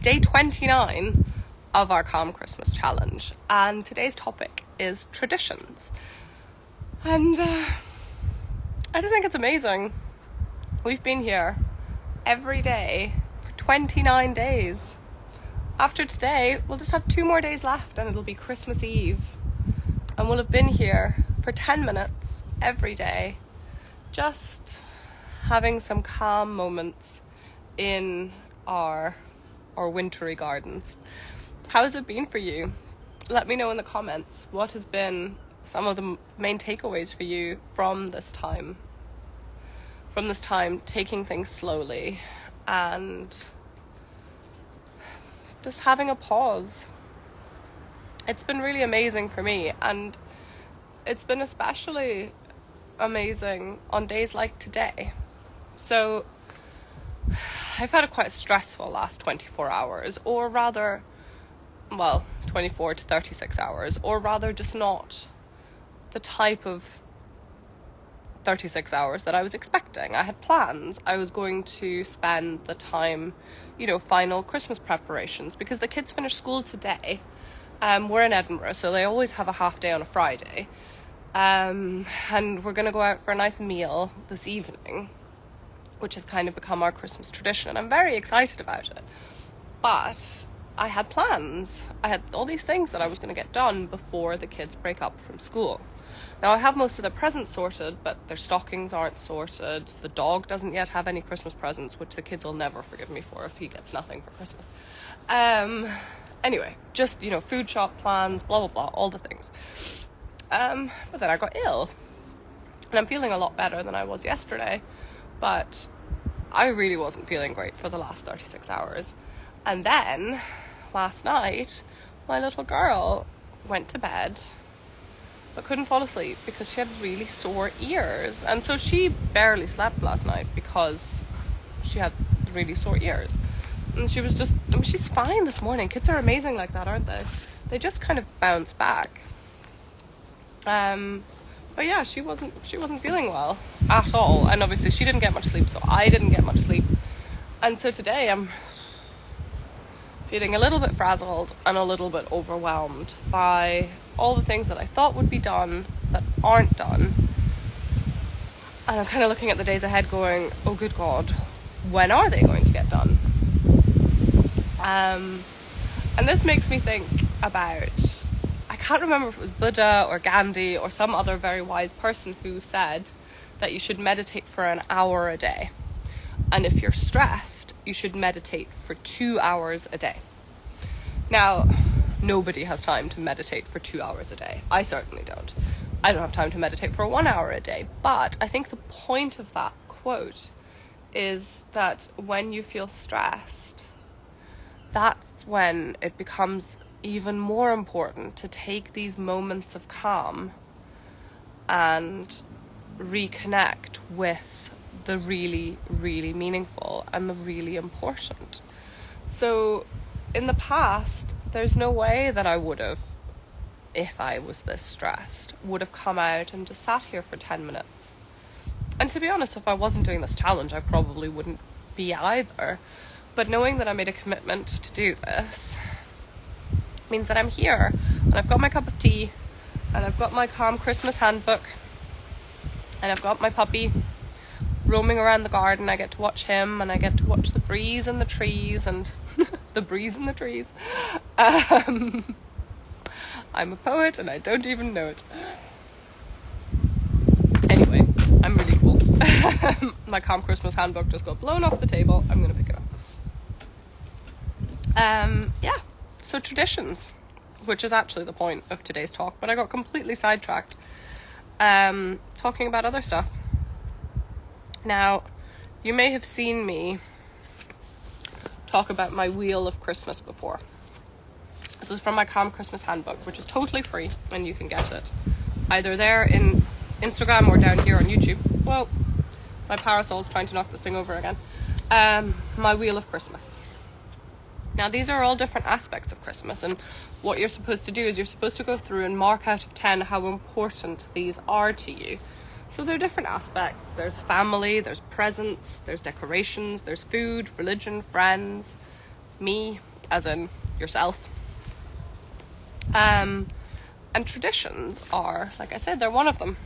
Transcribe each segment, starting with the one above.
day 29 of our Calm Christmas Challenge, and today's topic is traditions. And I just think it's amazing. We've been here every day for 29 days. After today, we'll just have 2 more days left and it'll be Christmas Eve. And we'll have been here for 10 minutes every day, just having some calm moments in our wintry gardens. How has it been for you? Let me know in the comments what has been some of the main takeaways for you from this time. From this time, taking things slowly and just having a pause. It's been really amazing for me, and it's been especially amazing on days like today. So I've had a quite stressful last 24 hours, or rather, 24 to 36 hours, or rather just not the type of 36 hours that I was expecting. I had plans. I was going to spend the time, final Christmas preparations, because the kids finish school today. We're in Edinburgh, so they always have a half day on a Friday. And we're going to go out for a nice meal this evening, which has kind of become our Christmas tradition. I'm very excited about it. But I had plans. I had all these things that I was going to get done before the kids break up from school. Now, I have most of their presents sorted, but their stockings aren't sorted. The dog doesn't yet have any Christmas presents, which the kids will never forgive me for if he gets nothing for Christmas. Anyway, just, food shop plans, blah, blah, blah, all the things. But then I got ill. And I'm feeling a lot better than I was yesterday. But I really wasn't feeling great for the last 36 hours. And then, last night, my little girl went to bed but couldn't fall asleep because she had really sore ears. And so she barely slept last night because she had really sore ears. And she was just, she's fine this morning. Kids are amazing like that, aren't they? They just kind of bounce back. But yeah, she wasn't feeling well at all. And obviously she didn't get much sleep, so I didn't get much sleep. And so today I'm feeling a little bit frazzled and a little bit overwhelmed by all the things that I thought would be done that aren't done. And I'm kind of looking at the days ahead going, oh good God, when are they going to get done? And this makes me think about, I can't remember if it was Buddha or Gandhi or some other very wise person who said that you should meditate for an hour a day. And if you're stressed, you should meditate for 2 hours a day. Now, nobody has time to meditate for 2 hours a day. I certainly don't. I don't have time to meditate for 1 hour a day. But I think the point of that quote is that when you feel stressed, that's when it becomes even more important to take these moments of calm and reconnect with the really, really meaningful and the really important. So in the past, there's no way that I would have, if I was this stressed, would have come out and just sat here for 10 minutes. And to be honest, if I wasn't doing this challenge, I probably wouldn't be either. But knowing that I made a commitment to do this means that I'm here, and I've got my cup of tea, and I've got my Calm Christmas handbook, and I've got my puppy roaming around the garden. I get to watch him, and I get to watch the breeze and the trees, and the breeze and the trees. I'm a poet, and I don't even know it. Anyway, I'm really cool. My Calm Christmas handbook just got blown off the table. I'm going to pick it up. So traditions, which is actually the point of today's talk, but I got completely sidetracked talking about other stuff. Now, you may have seen me talk about my Wheel of Christmas before. This is from my Calm Christmas handbook, which is totally free, and you can get it either there in Instagram or down here on YouTube. Well, my parasol's trying to knock this thing over again. My Wheel of Christmas. Now, these are all different aspects of Christmas, and what you're supposed to do is you're supposed to go through and mark out of 10 how important these are to you. So there are different aspects. There's family, there's presents, there's decorations, there's food, religion, friends, me, as in yourself. And traditions are, like I said, they're one of them.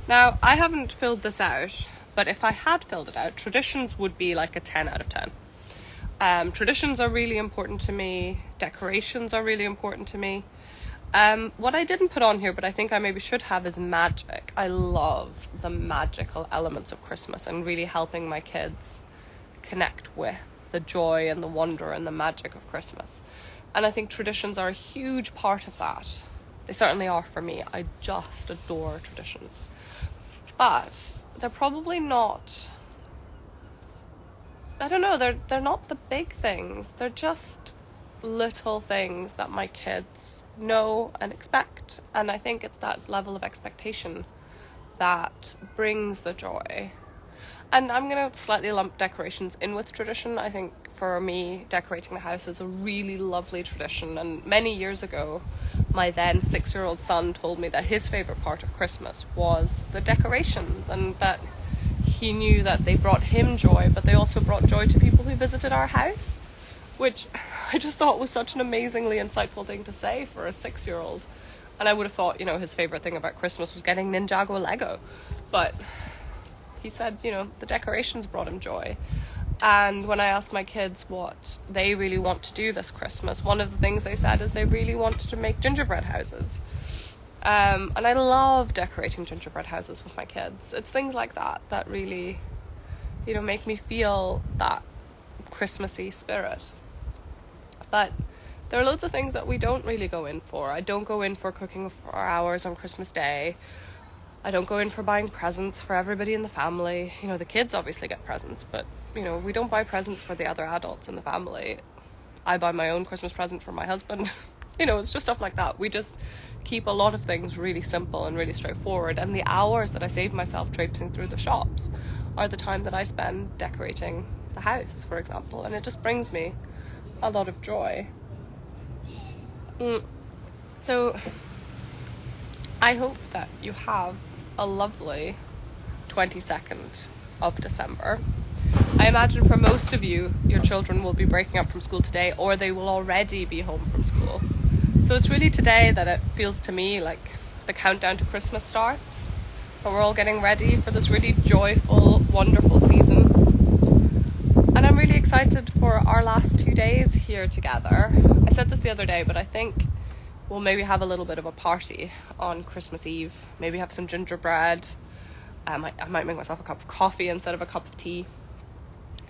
Now, I haven't filled this out, but if I had filled it out, traditions would be like a 10 out of 10. Traditions are really important to me. Decorations are really important to me. What I didn't put on here, but I think I maybe should have, is magic. I love the magical elements of Christmas and really helping my kids connect with the joy and the wonder and the magic of Christmas. And I think traditions are a huge part of that. They certainly are for me. I just adore traditions. But they're probably not, I don't know, they're not the big things. They're just little things that my kids know and expect. And I think it's that level of expectation that brings the joy. And I'm going to slightly lump decorations in with tradition. I think for me, decorating the house is a really lovely tradition. And many years ago, my then 6-year-old son told me that his favourite part of Christmas was the decorations, and that he knew that they brought him joy, but they also brought joy to people who visited our house, which I just thought was such an amazingly insightful thing to say for a 6-year-old. And I would have thought, his favourite thing about Christmas was getting Ninjago Lego. But he said, the decorations brought him joy. And when I asked my kids what they really want to do this Christmas, one of the things they said is they really want to make gingerbread houses. And I love decorating gingerbread houses with my kids. It's things like that that really, make me feel that Christmassy spirit. But there are loads of things that we don't really go in for. I don't go in for cooking for hours on Christmas Day. I don't go in for buying presents for everybody in the family. The kids obviously get presents, but, we don't buy presents for the other adults in the family. I buy my own Christmas present for my husband. It's just stuff like that. We just keep a lot of things really simple and really straightforward. And the hours that I save myself traipsing through the shops are the time that I spend decorating the house, for example. And it just brings me a lot of joy. So I hope that you have a lovely 22nd of December. I imagine for most of you, your children will be breaking up from school today, or they will already be home from school. So it's really today that it feels to me like the countdown to Christmas starts, and we're all getting ready for this really joyful, wonderful season. And I'm really excited for our last 2 days here together. I said this the other day, but I think we'll maybe have a little bit of a party on Christmas Eve. Maybe have some gingerbread. I might make myself a cup of coffee instead of a cup of tea.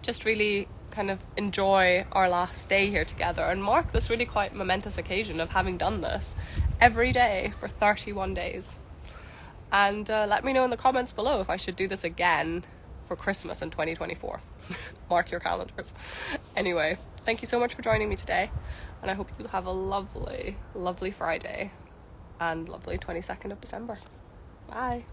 Just really kind of enjoy our last day here together and mark this really quite momentous occasion of having done this every day for 31 days. And let me know in the comments below if I should do this again for Christmas in 2024. Mark your calendars. Anyway, thank you so much for joining me today, and I hope you have a lovely, lovely Friday and lovely 22nd of December. Bye.